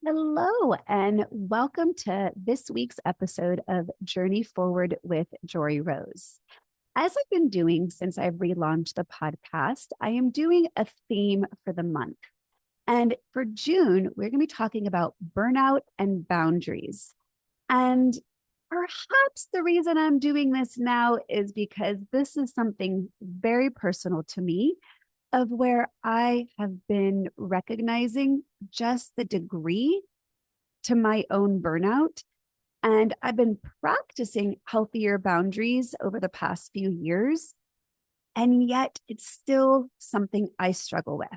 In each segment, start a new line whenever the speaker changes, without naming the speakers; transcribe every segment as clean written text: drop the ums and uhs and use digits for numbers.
Hello, and welcome to this week's episode of Journey Forward with Jory Rose. As I've been doing since I've relaunched the podcast, I am doing a theme for the month. And for June, we're going to be talking about burnout and boundaries. And perhaps the reason I'm doing this now is because this is something very personal to me of where I have been recognizing just the degree to my own burnout. And I've been practicing healthier boundaries over the past few years. And yet it's still something I struggle with.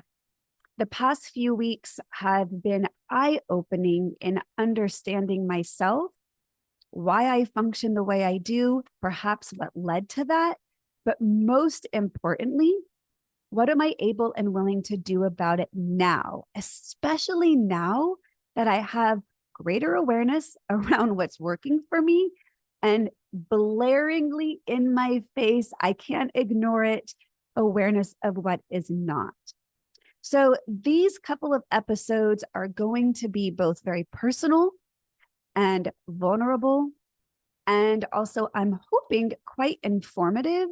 The past few weeks have been eye opening in understanding myself, why I function the way I do, perhaps what led to that. But most importantly, what am I able and willing to do about it now, especially now that I have greater awareness around what's working for me and blaringly in my face, I can't ignore it, awareness of what is not. So these couple of episodes are going to be both very personal and vulnerable. And also, I'm hoping quite informative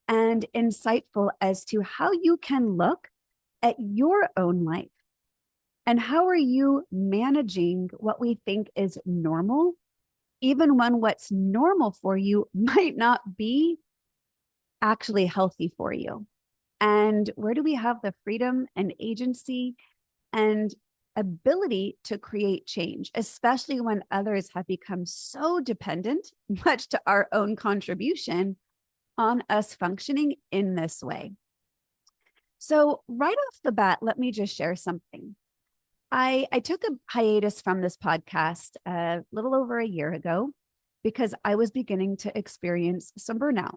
and insightful as to how you can look at your own life and how are you managing what we think is normal, even when what's normal for you might not be actually healthy for you. And where do we have the freedom and agency and ability to create change, especially when others have become so dependent, much to our own contribution, on us functioning in this way. So, right off the bat, let me just share something. I took a hiatus from this podcast a little over a year ago because I was beginning to experience some burnout.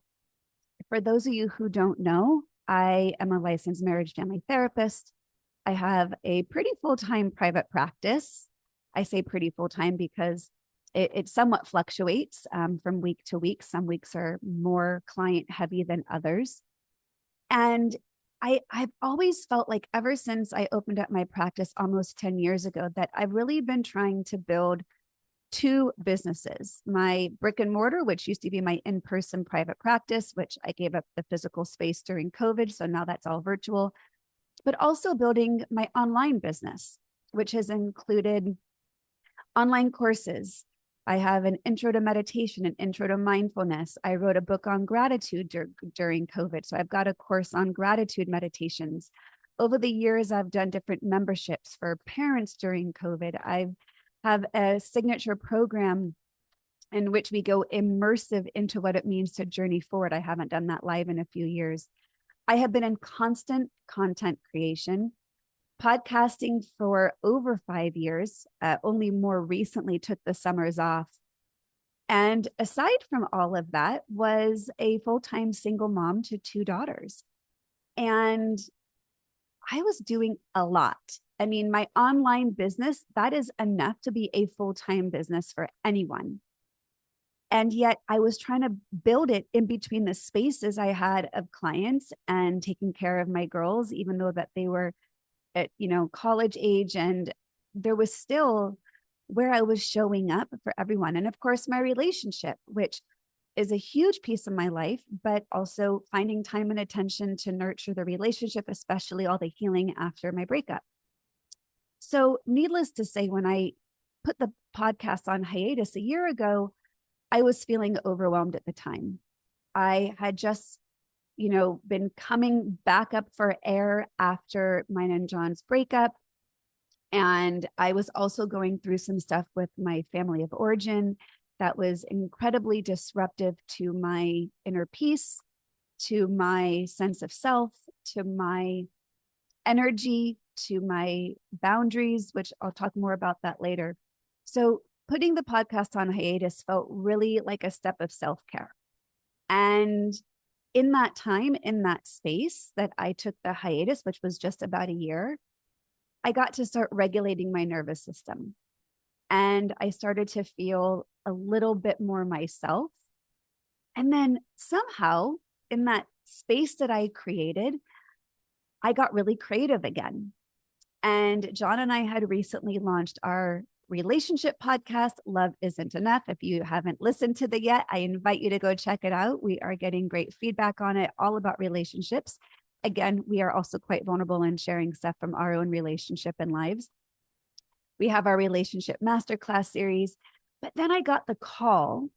For those of you who don't know, I am a licensed marriage family therapist. I have a pretty full-time private practice. I say pretty full-time because it somewhat fluctuates from week to week. Some weeks are more client heavy than others. And I've always felt like ever since I opened up my practice almost 10 years ago, that I've really been trying to build two businesses: my brick and mortar, which used to be my in-person private practice, which I gave up the physical space during COVID. So now that's all virtual, but also building my online business, which has included online courses. I have an intro to meditation, an intro to mindfulness. I wrote a book on gratitude during COVID. So I've got a course on gratitude meditations. Over the years, I've done different memberships for parents during COVID. I have a signature program in which we go immersive into what it means to journey forward. I haven't done that live in a few years. I have been in constant content creation, podcasting for over 5 years, only more recently took the summers off. And aside from all of that, was a full-time single mom to two daughters. And I was doing a lot. I mean, my online business, that is enough to be a full-time business for anyone. And yet I was trying to build it in between the spaces I had of clients and taking care of my girls, even though that they were at, college age. And there was still where I was showing up for everyone. And of course, my relationship, which is a huge piece of my life, but also finding time and attention to nurture the relationship, especially all the healing after my breakup. So needless to say, when I put the podcast on hiatus a year ago, I was feeling overwhelmed at the time. I had just, been coming back up for air after mine and John's breakup. And I was also going through some stuff with my family of origin that was incredibly disruptive to my inner peace, to my sense of self, to my energy, to my boundaries, which I'll talk more about that later. So putting the podcast on hiatus felt really like a step of self-care. And in that time, in that space that I took the hiatus, which was just about a year, I got to start regulating my nervous system. And I started to feel a little bit more myself. And then somehow in that space that I created, I got really creative again. And John and I had recently launched our relationship podcast, Love Isn't Enough. If you haven't listened to that yet, I invite you to go check it out. We are getting great feedback on it, all about relationships. Again, we are also quite vulnerable in sharing stuff from our own relationship and lives. We have our relationship masterclass series. But then I got the call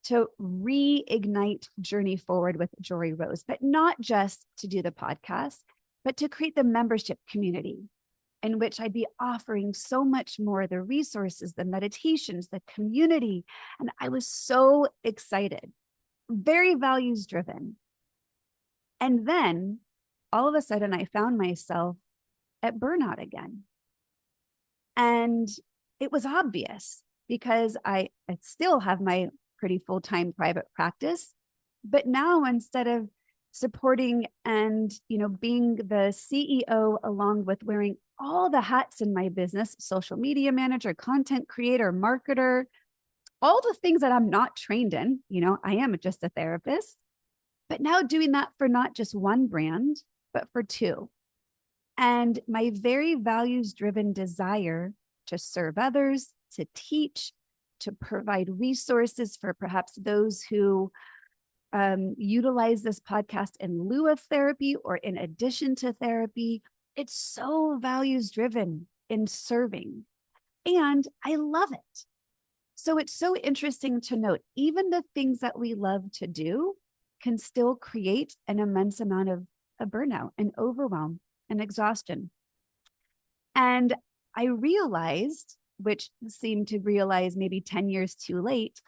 to reignite Journey Forward with Jory Rose, but not just to do the podcast, but to create the membership community in which I'd be offering so much more, the resources, the meditations, the community. And I was so excited, very values driven. And then all of a sudden I found myself at burnout again. And it was obvious because I still have my pretty full-time private practice, but now instead of supporting and, being the CEO along with wearing all the hats in my business, social media manager, content creator, marketer, all the things that I'm not trained in, I am just a therapist, but now doing that for not just one brand, but for two. And my very values-driven desire to serve others, to teach, to provide resources for perhaps those who utilize this podcast in lieu of therapy or in addition to therapy. It's so values-driven in serving, and I love it. So it's so interesting to note, even the things that we love to do can still create an immense amount of burnout and overwhelm and exhaustion. And I realized, which seemed to realize maybe 10 years too late,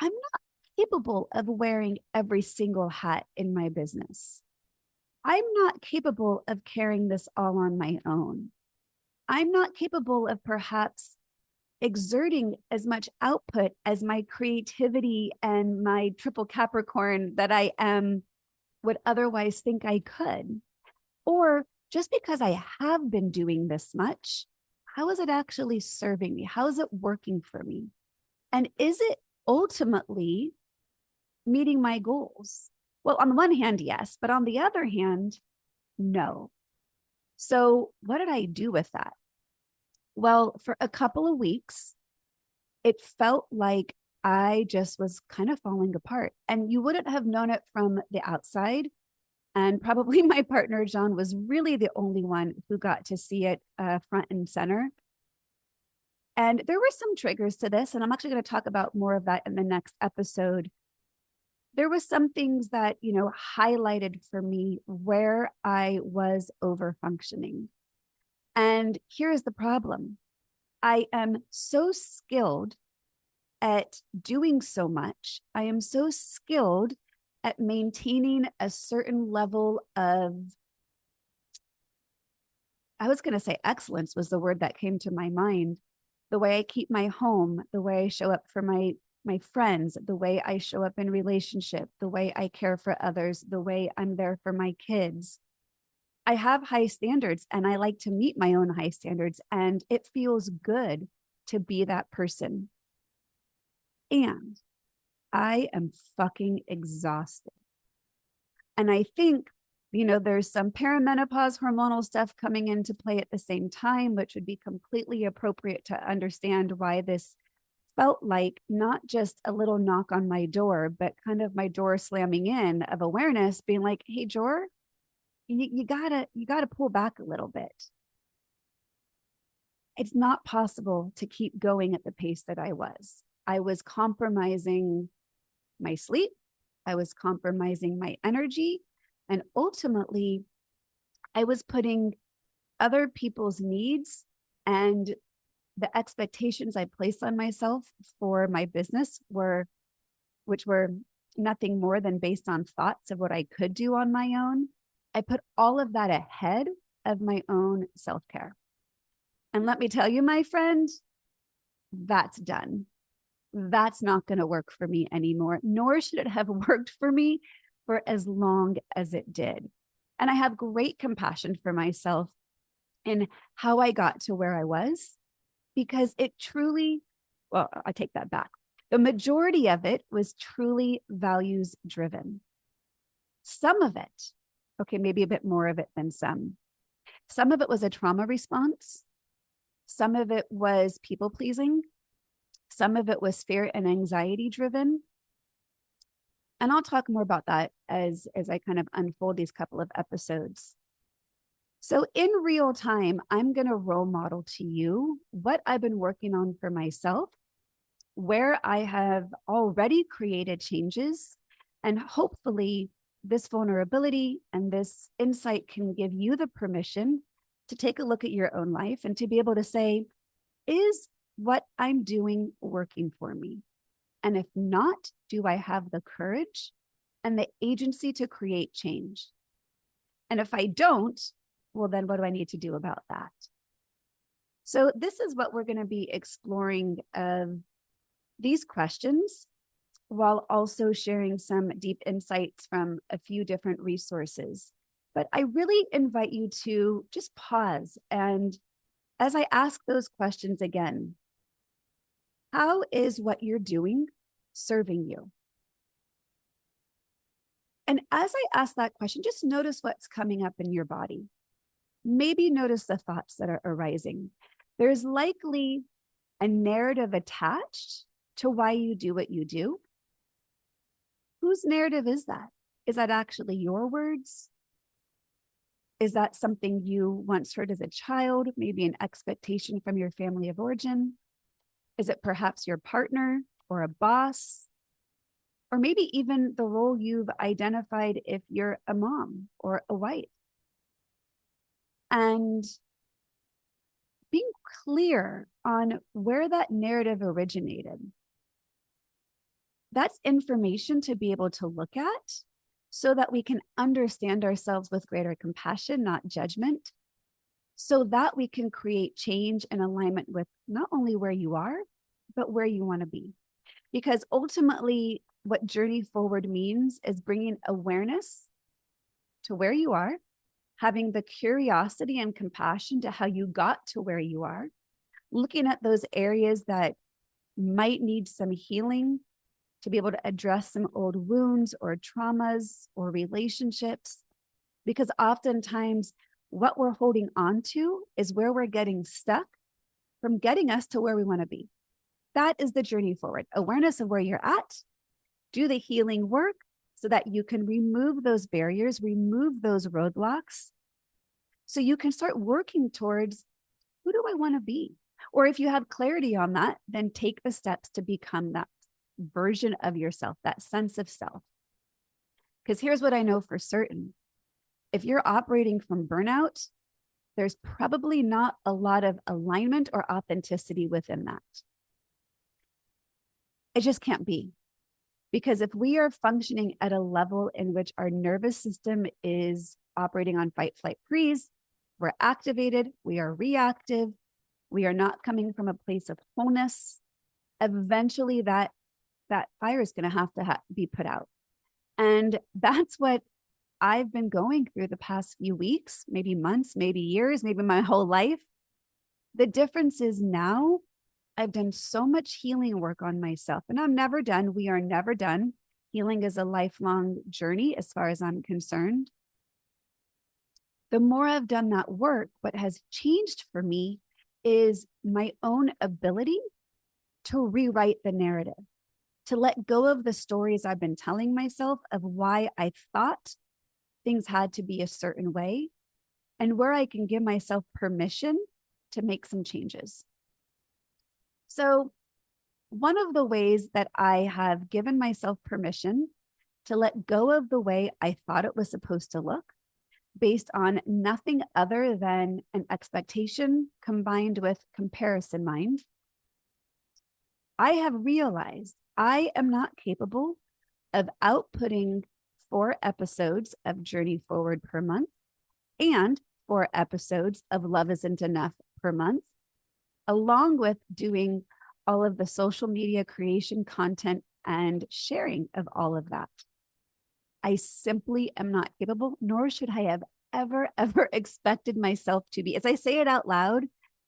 I'm not capable of wearing every single hat in my business. I'm not capable of carrying this all on my own. I'm not capable of perhaps exerting as much output as my creativity and my triple Capricorn that I would otherwise think I could. Or just because I have been doing this much, how is it actually serving me? How is it working for me? And is it ultimately meeting my goals? Well, on the one hand, yes, but on the other hand, no. So what did I do with that? Well, for a couple of weeks, it felt like I just was kind of falling apart. And you wouldn't have known it from the outside. And probably my partner, John, was really the only one who got to see it front and center. And there were some triggers to this, and I'm actually going to talk about more of that in the next episode. There was some things that, highlighted for me where I was over functioning. And here's the problem. I am so skilled at doing so much. I am so skilled at maintaining a certain level of, I was going to say excellence was the word that came to my mind. The way I keep my home, the way I show up for my friends, the way I show up in relationship, the way I care for others, the way I'm there for my kids. I have high standards and I like to meet my own high standards, and it feels good to be that person. And I am fucking exhausted. And I think, there's some perimenopause hormonal stuff coming into play at the same time, which would be completely appropriate to understand why this felt like not just a little knock on my door, but kind of my door slamming in of awareness, being like, hey, Jor, you gotta pull back a little bit. It's not possible to keep going at the pace that I was. I was compromising my sleep. I was compromising my energy. And ultimately, I was putting other people's needs and the expectations I placed on myself for my business which were nothing more than based on thoughts of what I could do on my own. I put all of that ahead of my own self-care. And let me tell you, my friend, that's done. That's not going to work for me anymore, nor should it have worked for me for as long as it did. And I have great compassion for myself in how I got to where I was, because it truly, well, I take that back. The majority of it was truly values driven. Some of it, okay, maybe a bit more of it than some, Some of it was a trauma response. Some of it was people pleasing. Some of it was fear and anxiety driven. And I'll talk more about that as I kind of unfold these couple of episodes. So in real time, I'm going to role model to you what I've been working on for myself, where I have already created changes, and hopefully this vulnerability and this insight can give you the permission to take a look at your own life and to be able to say, is what I'm doing working for me? And if not, do I have the courage and the agency to create change? And if I don't, well, then what do I need to do about that? So this is what we're going to be exploring of these questions, while also sharing some deep insights from a few different resources. But I really invite you to just pause. And as I ask those questions again, how is what you're doing serving you? And as I ask that question, just notice what's coming up in your body. Maybe notice the thoughts that are arising. There's likely a narrative attached to why you do what you do. Whose narrative is that? Is that actually your words? Is that something you once heard as a child, maybe an expectation from your family of origin? Is it perhaps your partner or a boss? Or maybe even the role you've identified if you're a mom or a wife? And being clear on where that narrative originated. That's information to be able to look at so that we can understand ourselves with greater compassion, not judgment, so that we can create change and alignment with not only where you are, but where you want to be. Because ultimately, what Journey Forward means is bringing awareness to where you are, having the curiosity and compassion to how you got to where you are, looking at those areas that might need some healing to be able to address some old wounds or traumas or relationships. Because oftentimes what we're holding on to is where we're getting stuck from getting us to where we want to be. That is the journey forward. Awareness of where you're at, do the healing work so that you can remove those barriers, remove those roadblocks, so you can start working towards, who do I want to be? Or if you have clarity on that, then take the steps to become that version of yourself, that sense of self. Because here's what I know for certain. If you're operating from burnout, there's probably not a lot of alignment or authenticity within that. It just can't be. Because if we are functioning at a level in which our nervous system is operating on fight, flight, freeze, we're activated, we are reactive, we are not coming from a place of wholeness, eventually that fire is going to have be put out. And that's what I've been going through the past few weeks, maybe months, maybe years, maybe my whole life. The difference is now I've done so much healing work on myself, and I'm never done. We are never done. Healing is a lifelong journey as far as I'm concerned. The more I've done that work, what has changed for me is my own ability to rewrite the narrative, to let go of the stories I've been telling myself of why I thought things had to be a certain way, and where I can give myself permission to make some changes. So one of the ways that I have given myself permission to let go of the way I thought it was supposed to look, based on nothing other than an expectation combined with comparison mind, I have realized I am not capable of outputting 4 episodes of Journey Forward per month and 4 episodes of Love Isn't Enough per month, along with doing all of the social media creation content and sharing of all of that. I simply am not capable, nor should I have ever expected myself to be. As I say it out loud,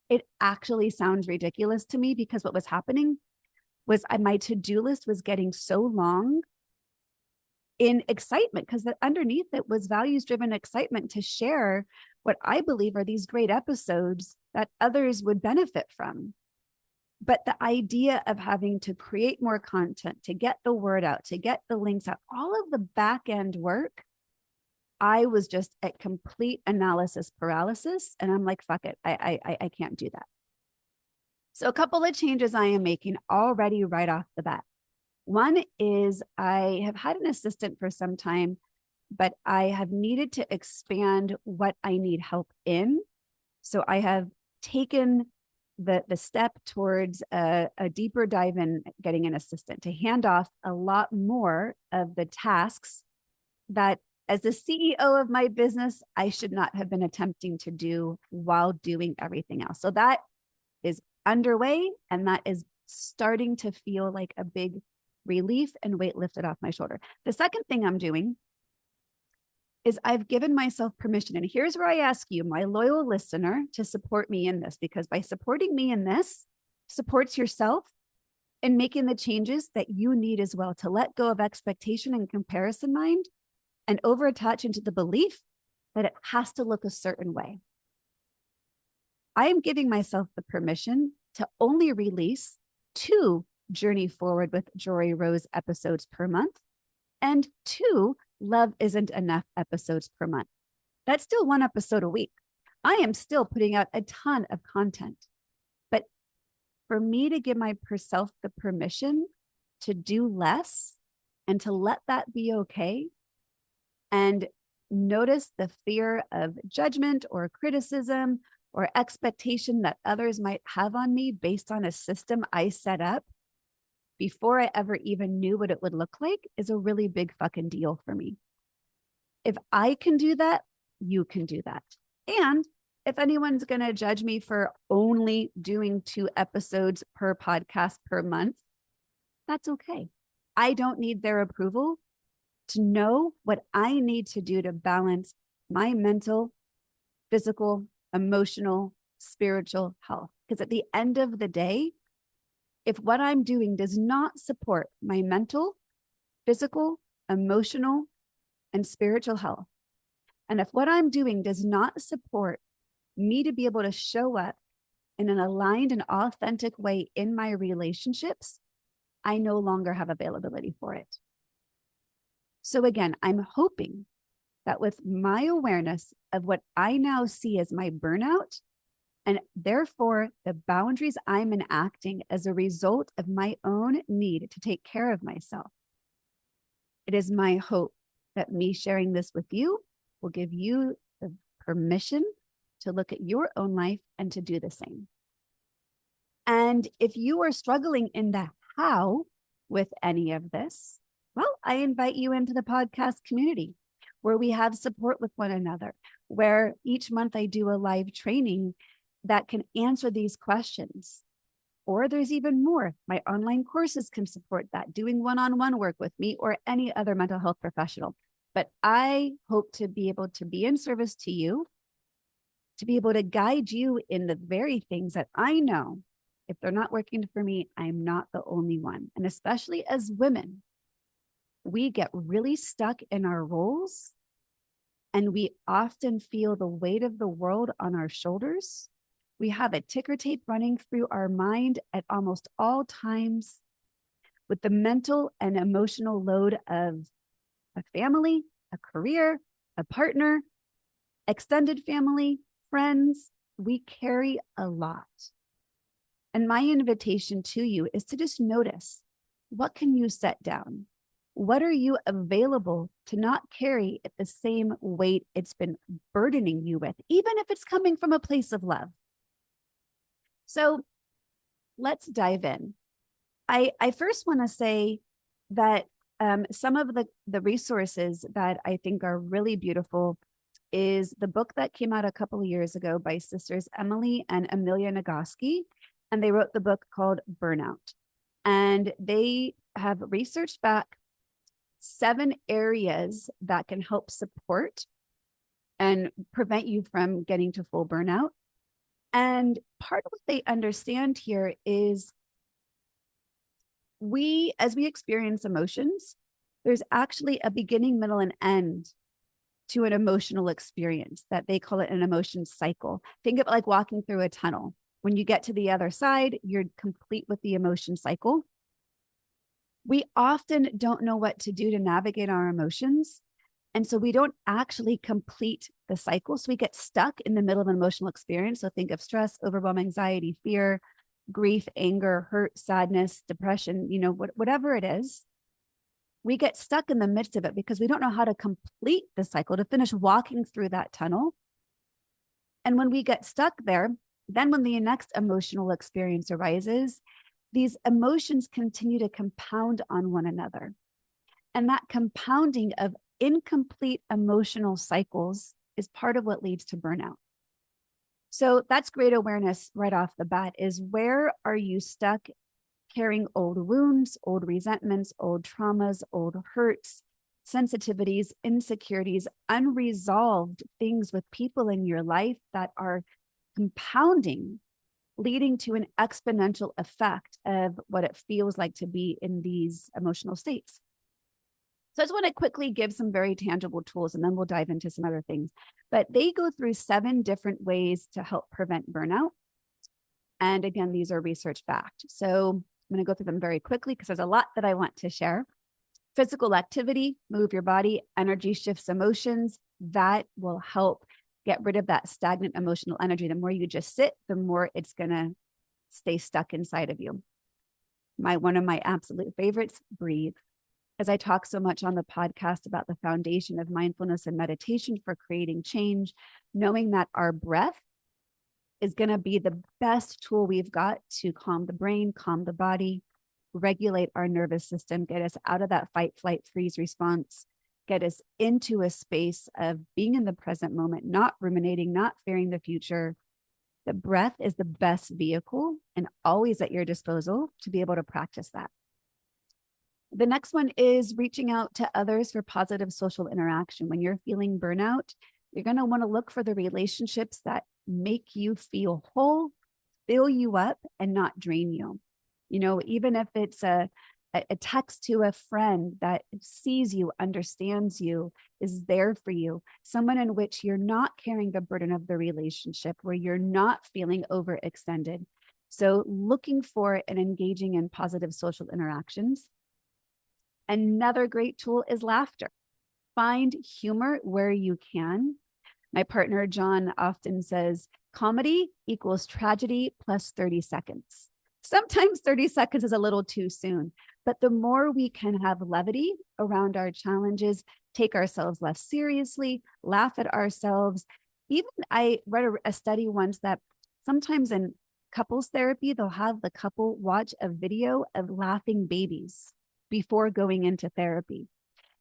it actually sounds ridiculous to me, because what was happening was my to-do list was getting so long in excitement, because underneath it was values-driven excitement to share what I believe are these great episodes that others would benefit from. But the idea of having to create more content, to get the word out, to get the links out, all of the back end work, I was just at complete analysis paralysis. And I'm like, fuck it. I can't do that. So a couple of changes I am making already right off the bat. One is I have had an assistant for some time, but I have needed to expand what I need help in. So I have taken the step towards a deeper dive in getting an assistant to hand off a lot more of the tasks that, as the CEO of my business, I should not have been attempting to do while doing everything else. So that is underway, and that is starting to feel like a big relief and weight lifted off my shoulder. The second thing I'm doing is I've given myself permission. And here's where I ask you, my loyal listener, to support me in this, because by supporting me in this, supports yourself in making the changes that you need as well, to let go of expectation and comparison mind and overattach into the belief that it has to look a certain way. I am giving myself the permission to only release 2 Journey Forward with Jory Rose episodes per month and 2 Love Isn't Enough episodes per month. That's still 1 episode a week. I am still putting out a ton of content. But for me to give myself the permission to do less and to let that be okay, and notice the fear of judgment or criticism or expectation that others might have on me based on a system I set up before I ever even knew what it would look like, is a really big fucking deal for me. If I can do that, you can do that. And if anyone's going to judge me for only doing 2 episodes per podcast per month, that's okay. I don't need their approval to know what I need to do to balance my mental, physical, emotional, spiritual health. Because at the end of the day, if what I'm doing does not support my mental, physical, emotional, and spiritual health, and if what I'm doing does not support me to be able to show up in an aligned and authentic way in my relationships, I no longer have availability for it. So again, I'm hoping that with my awareness of what I now see as my burnout, and therefore the boundaries I'm enacting as a result of my own need to take care of myself, it is my hope that me sharing this with you will give you the permission to look at your own life and to do the same. And if you are struggling in the how with any of this, well, I invite you into the podcast community where we have support with one another, where each month I do a live training that can answer these questions. Or there's even more. My online courses can support that, doing one-on-one work with me or any other mental health professional. But I hope to be able to be in service to you, to be able to guide you in the very things that I know, if they're not working for me, I'm not the only one. And especially as women, we get really stuck in our roles, and we often feel the weight of the world on our shoulders. We have a ticker tape running through our mind at almost all times, with the mental and emotional load of a family, a career, a partner, extended family, friends. We carry a lot. And my invitation to you is to just notice, what can you set down? What are you available to not carry at the same weight it's been burdening you with, even if it's coming from a place of love? So let's dive in. I first want to say that some of the resources that I think are really beautiful is the book that came out a couple of years ago by sisters Emily and Amelia Nagoski, and they wrote the book called Burnout. And they have researched back 7 areas that can help support and prevent you from getting to full burnout. And part of what they understand here is as we experience emotions, There's actually a beginning, middle, and end to an emotional experience that they call it an emotion cycle. Think of it like walking through a tunnel. When you get to the other side, you're complete with the emotion cycle. We often don't know what to do to navigate our emotions. And so we don't actually complete the cycle. So we get stuck in the middle of an emotional experience. So think of stress, overwhelm, anxiety, fear, grief, anger, hurt, sadness, depression, whatever it is. We get stuck in the midst of it because we don't know how to complete the cycle, to finish walking through that tunnel. And when we get stuck there, then when the next emotional experience arises, these emotions continue to compound on one another. And that compounding of incomplete emotional cycles is part of what leads to burnout. So that's great awareness right off the bat, is where are you stuck carrying old wounds, old resentments, old traumas, old hurts, sensitivities, insecurities, unresolved things with people in your life that are compounding, leading to an exponential effect of what it feels like to be in these emotional states. So I just want to quickly give some very tangible tools, and then we'll dive into some other things. But they go through 7 different ways to help prevent burnout. And again, these are research backed. So I'm going to go through them very quickly because there's a lot that I want to share. Physical activity, move your body, energy shifts emotions. That will help get rid of that stagnant emotional energy. The more you just sit, the more it's going to stay stuck inside of you. One of my absolute favorites, breathe. As I talk so much on the podcast about the foundation of mindfulness and meditation for creating change, knowing that our breath is going to be the best tool we've got to calm the brain, calm the body, regulate our nervous system, get us out of that fight, flight, freeze response, get us into a space of being in the present moment, not ruminating, not fearing the future. The breath is the best vehicle and always at your disposal to be able to practice that. The next one is reaching out to others for positive social interaction. When you're feeling burnout, you're going to want to look for the relationships that make you feel whole, fill you up, and not drain you. Even if it's a text to a friend that sees you, understands you, is there for you, someone in which you're not carrying the burden of the relationship, where you're not feeling overextended. So looking for and engaging in positive social interactions. Another great tool is laughter. Find humor where you can. My partner, John, often says comedy equals tragedy plus 30 seconds. Sometimes 30 seconds is a little too soon, but the more we can have levity around our challenges, take ourselves less seriously, laugh at ourselves. Even I read a study once that sometimes in couples therapy, they'll have the couple watch a video of laughing babies before going into therapy.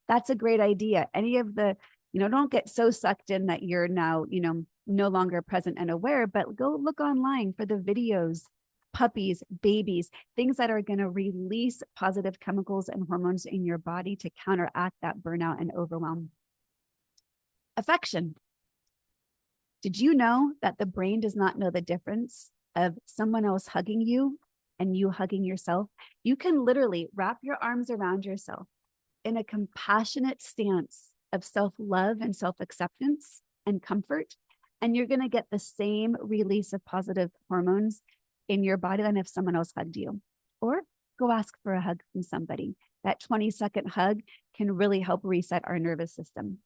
That's a great idea. Any of the, don't get so sucked in that you're now, no longer present and aware, but go look online for the videos, puppies, babies, things that are going to release positive chemicals and hormones in your body to counteract that burnout and overwhelm. Affection. Did you know that the brain does not know the difference of someone else hugging you and you hugging yourself? You can literally wrap your arms around yourself in a compassionate stance of self-love and self-acceptance and comfort, and you're going to get the same release of positive hormones in your body than if someone else hugged you. Or go ask for a hug from somebody. That 20-second hug can really help reset our nervous system.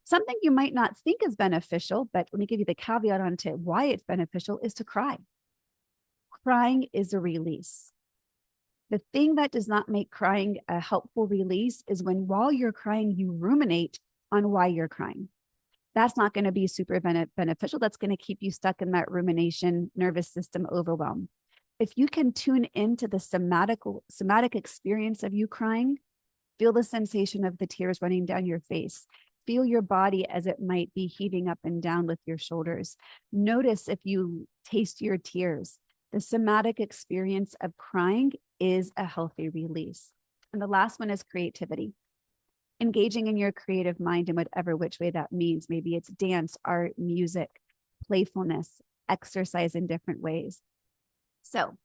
Something you might not think is beneficial, but let me give you the caveat on to why it's beneficial, is to cry. Crying is a release. The thing that does not make crying a helpful release is when while you're crying, you ruminate on why you're crying. That's not going to be super beneficial. That's going to keep you stuck in that rumination, nervous system overwhelm. If you can tune into the somatic experience of you crying, feel the sensation of the tears running down your face, feel your body as it might be heaving up and down with your shoulders. Notice if you taste your tears. The somatic experience of crying is a healthy release. And the last one is creativity. Engaging in your creative mind in whatever which way that means. Maybe it's dance, art, music, playfulness, exercise in different ways. So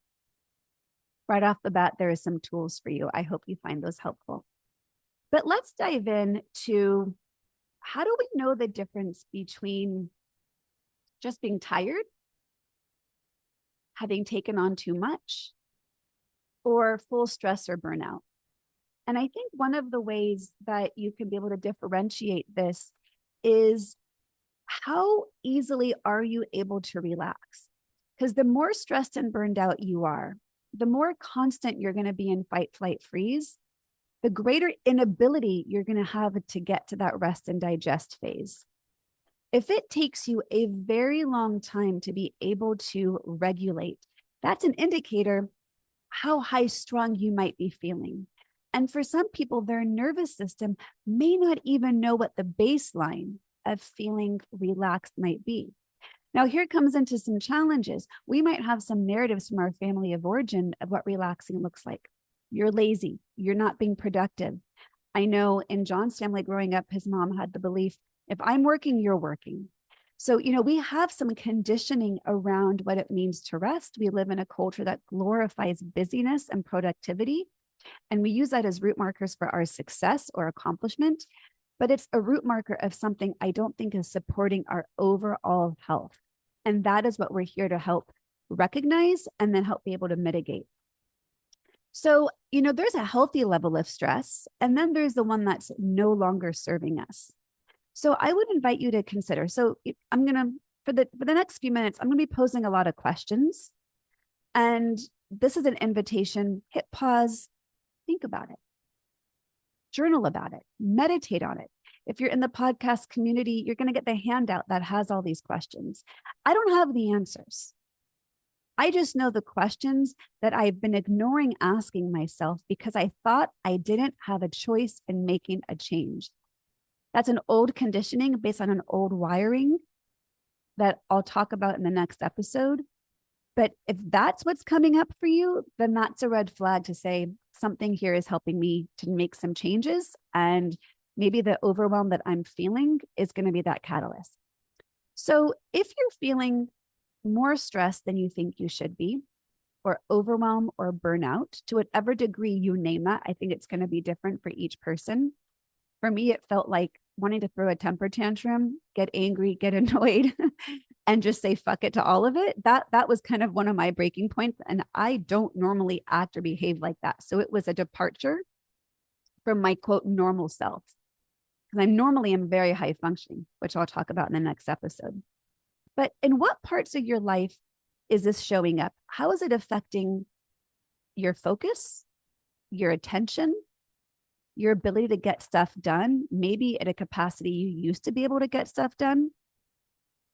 right off the bat, there are some tools for you. I hope you find those helpful. But let's dive in to how do we know the difference between just being tired, having taken on too much, or full stress or burnout? And I think one of the ways that you can be able to differentiate this is how easily are you able to relax? Because the more stressed and burned out you are, the more constant you're going to be in fight, flight, freeze, the greater inability you're going to have to get to that rest and digest phase. If it takes you a very long time to be able to regulate, that's an indicator how high strung you might be feeling. And for some people, their nervous system may not even know what the baseline of feeling relaxed might be. Now, here comes into some challenges. We might have some narratives from our family of origin of what relaxing looks like. You're lazy. You're not being productive. I know in John's family growing up, his mom had the belief, if I'm working, you're working. So, we have some conditioning around what it means to rest. We live in a culture that glorifies busyness and productivity, and we use that as root markers for our success or accomplishment. But it's a root marker of something I don't think is supporting our overall health. And that is what we're here to help recognize and then help be able to mitigate. So, there's a healthy level of stress, and then there's the one that's no longer serving us. So I would invite you to consider. So I'm going to, for the next few minutes, I'm going to be posing a lot of questions. And this is an invitation. Hit pause, think about it, journal about it, meditate on it. If you're in the podcast community, you're going to get the handout that has all these questions. I don't have the answers. I just know the questions that I've been ignoring asking myself because I thought I didn't have a choice in making a change. That's an old conditioning based on an old wiring that I'll talk about in the next episode. But if that's what's coming up for you, then that's a red flag to say something here is helping me to make some changes. And maybe the overwhelm that I'm feeling is going to be that catalyst. So if you're feeling more stress than you think you should be, or overwhelm or burnout, to whatever degree you name that, I think it's going to be different for each person. For me, it felt like wanting to throw a temper tantrum, get angry, get annoyed, and just say fuck it to all of it. That was kind of one of my breaking points. And I don't normally act or behave like that. So it was a departure from my quote normal self. Because I'm very high functioning, which I'll talk about in the next episode. But in what parts of your life is this showing up? How is it affecting your focus, your attention, your ability to get stuff done, maybe at a capacity you used to be able to get stuff done?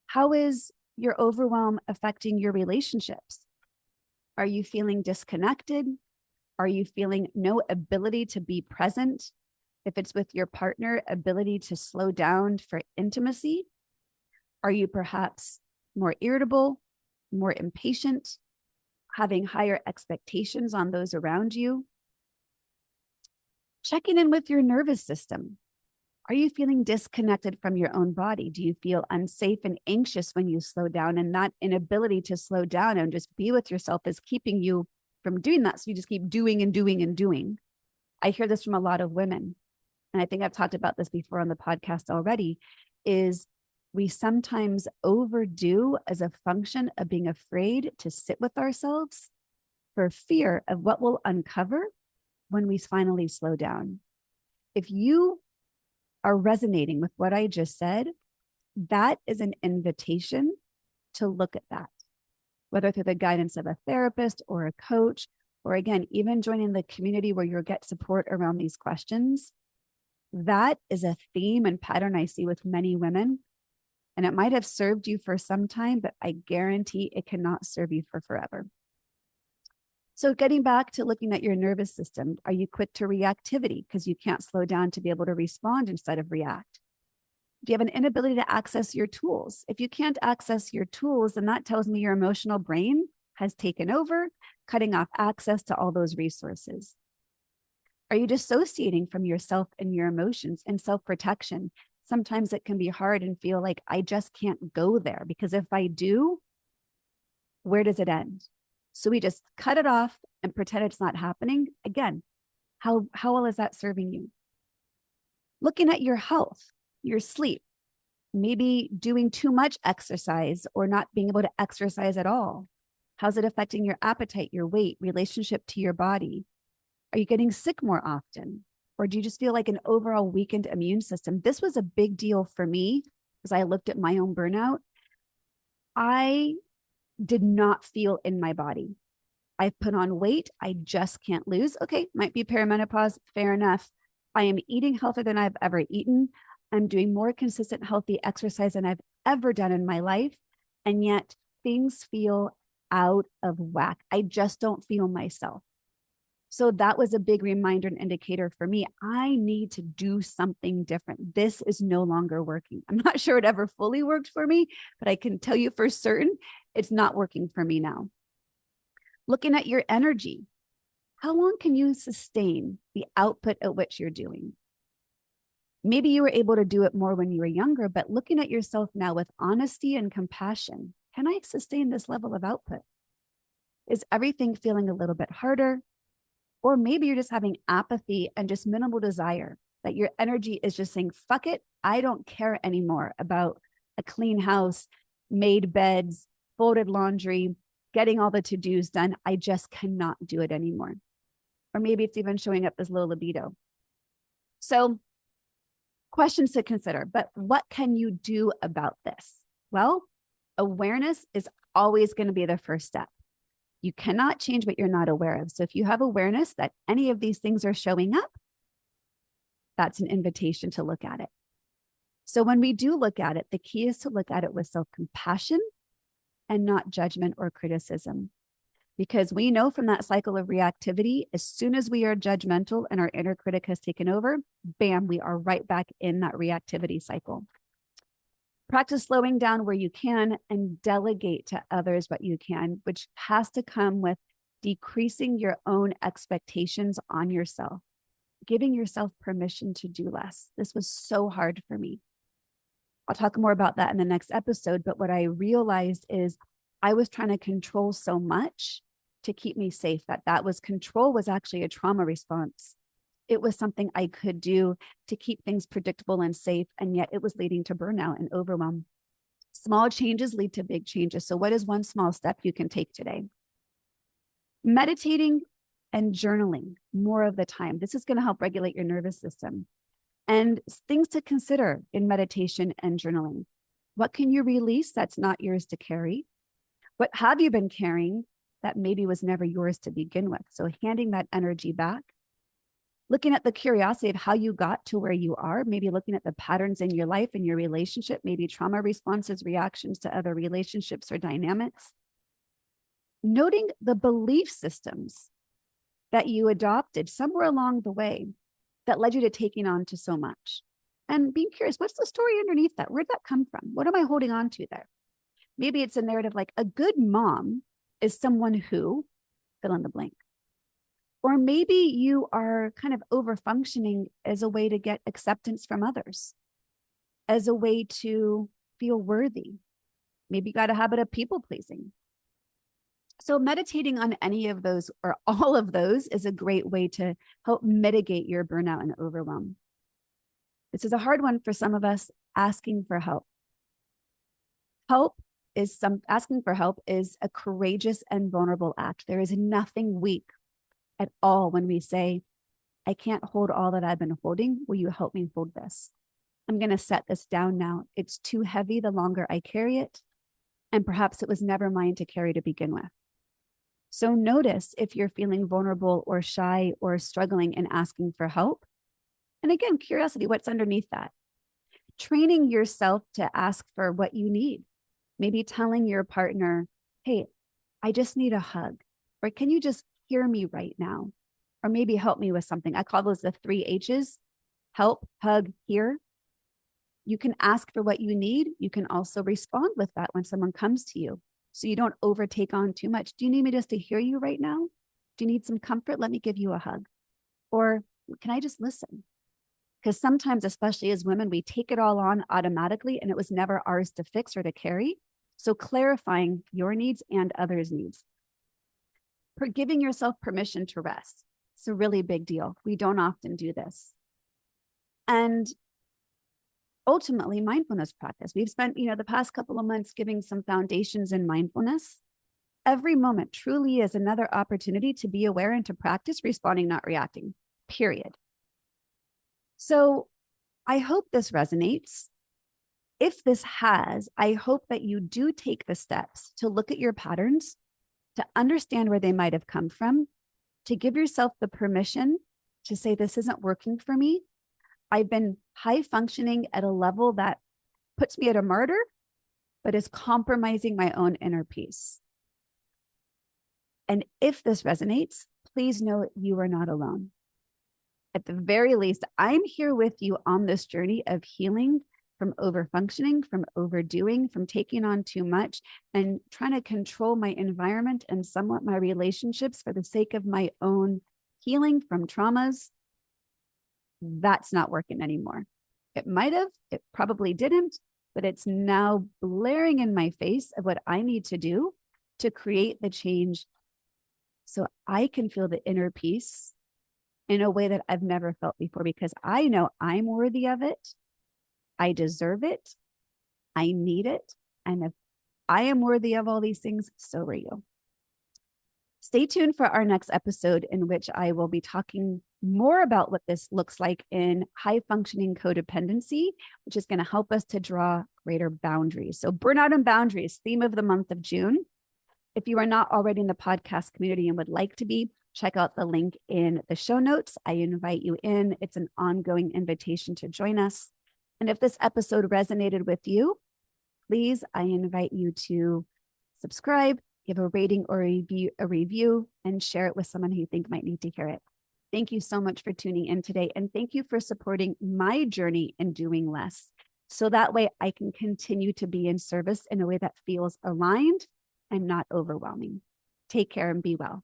How is your overwhelm affecting your relationships? Are you feeling disconnected? Are you feeling no ability to be present? If it's with your partner, ability to slow down for intimacy? Are you perhaps more irritable, more impatient, having higher expectations on those around you? Checking in with your nervous system. Are you feeling disconnected from your own body? Do you feel unsafe and anxious when you slow down? And that inability to slow down and just be with yourself is keeping you from doing that. So you just keep doing and doing and doing. I hear this from a lot of women. And I think I've talked about this before on the podcast already, is we sometimes overdo as a function of being afraid to sit with ourselves for fear of what we'll uncover when we finally slow down. If you are resonating with what I just said, that is an invitation to look at that, whether through the guidance of a therapist or a coach, or again, even joining the community where you'll get support around these questions. That is a theme and pattern I see with many women. And it might have served you for some time, but I guarantee it cannot serve you for forever. So getting back to looking at your nervous system, are you quick to reactivity because you can't slow down to be able to respond instead of react? Do you have an inability to access your tools? If you can't access your tools, then that tells me your emotional brain has taken over, cutting off access to all those resources. Are you dissociating from yourself and your emotions and self-protection? Sometimes it can be hard and feel like I just can't go there because if I do, where does it end? So we just cut it off and pretend it's not happening. Again, how well is that serving you? Looking at your health, your sleep, maybe doing too much exercise or not being able to exercise at all. How's it affecting your appetite, your weight, relationship to your body? Are you getting sick more often? Or do you just feel like an overall weakened immune system? This was a big deal for me as I looked at my own burnout. I did not feel in my body. I've put on weight. I just can't lose. Okay, might be perimenopause. Fair enough. I am eating healthier than I've ever eaten. I'm doing more consistent, healthy exercise than I've ever done in my life. And yet things feel out of whack. I just don't feel myself. So that was a big reminder and indicator for me. I need to do something different. This is no longer working. I'm not sure it ever fully worked for me, but I can tell you for certain it's not working for me now. Looking at your energy, how long can you sustain the output at which you're doing? Maybe you were able to do it more when you were younger, but looking at yourself now with honesty and compassion, can I sustain this level of output? Is everything feeling a little bit harder? Or maybe you're just having apathy and just minimal desire, that your energy is just saying, fuck it, I don't care anymore about a clean house, made beds, folded laundry, getting all the to-dos done. I just cannot do it anymore. Or maybe it's even showing up as low libido. So questions to consider, but what can you do about this? Well, awareness is always going to be the first step. You cannot change what you're not aware of. So if you have awareness that any of these things are showing up, that's an invitation to look at it. So when we do look at it, the key is to look at it with self-compassion and not judgment or criticism. Because we know from that cycle of reactivity, as soon as we are judgmental and our inner critic has taken over, bam, we are right back in that reactivity cycle. Practice slowing down where you can and delegate to others what you can, which has to come with decreasing your own expectations on yourself, giving yourself permission to do less. This was so hard for me. I'll talk more about that in the next episode. But what I realized is I was trying to control so much to keep me safe, that was control was actually a trauma response. It was something I could do to keep things predictable and safe. And yet it was leading to burnout and overwhelm. Small changes lead to big changes. So what is one small step you can take today? Meditating and journaling more of the time. This is going to help regulate your nervous system. And things to consider in meditation and journaling. What can you release that's not yours to carry? What have you been carrying that maybe was never yours to begin with? So handing that energy back. Looking at the curiosity of how you got to where you are, maybe looking at the patterns in your life and your relationship, maybe trauma responses, reactions to other relationships or dynamics. Noting the belief systems that you adopted somewhere along the way that led you to taking on to so much. And being curious, what's the story underneath that? Where'd that come from? What am I holding on to there? Maybe it's a narrative like a good mom is someone who, fill in the blank. Or maybe you are kind of over functioning as a way to get acceptance from others, as a way to feel worthy. Maybe you got a habit of people pleasing. So meditating on any of those or all of those is a great way to help mitigate your burnout and overwhelm. This is a hard one for some of us, asking for help. Asking for help is a courageous and vulnerable act. There is nothing weak at all when we say, I can't hold all that I've been holding. Will you help me hold this? I'm going to set this down now. It's too heavy the longer I carry it. And perhaps it was never mine to carry to begin with. So notice if you're feeling vulnerable or shy or struggling in asking for help. And again, curiosity, what's underneath that? Training yourself to ask for what you need. Maybe telling your partner, hey, I just need a hug. Or can you just hear me right now? Or maybe help me with something. I call those the 3 H's: help, hug, hear. You can ask for what you need. You can also respond with that when someone comes to you, so you don't overtake on too much. Do you need me just to hear you right now? Do you need some comfort? Let me give you a hug. Or can I just listen? Because sometimes, especially as women, we take it all on automatically and it was never ours to fix or to carry. So clarifying your needs and others' needs. For giving yourself permission to rest. It's a really big deal. We don't often do this. And ultimately, mindfulness practice. We've spent, the past couple of months giving some foundations in mindfulness. Every moment truly is another opportunity to be aware and to practice responding, not reacting, period. So I hope this resonates. If this has, I hope that you do take the steps to look at your patterns, to understand where they might have come from, to give yourself the permission to say, this isn't working for me. I've been high functioning at a level that puts me at a martyr, but is compromising my own inner peace. And if this resonates, please know you are not alone. At the very least, I'm here with you on this journey of healing from overfunctioning, from overdoing, from taking on too much, and trying to control my environment and somewhat my relationships for the sake of my own healing from traumas. That's not working anymore. It might have, it probably didn't, but it's now blaring in my face of what I need to do to create the change so I can feel the inner peace in a way that I've never felt before, because I know I'm worthy of it. I deserve it. I need it. And if I am worthy of all these things, so are you. Stay tuned for our next episode, in which I will be talking more about what this looks like in high functioning codependency, which is going to help us to draw greater boundaries. So, burnout and boundaries, theme of the month of June. If you are not already in the podcast community and would like to be, check out the link in the show notes. I invite you in. It's an ongoing invitation to join us. And if this episode resonated with you, please, I invite you to subscribe, give a rating or a review, and share it with someone who you think might need to hear it. Thank you so much for tuning in today. And thank you for supporting my journey in doing less. So that way I can continue to be in service in a way that feels aligned and not overwhelming. Take care and be well.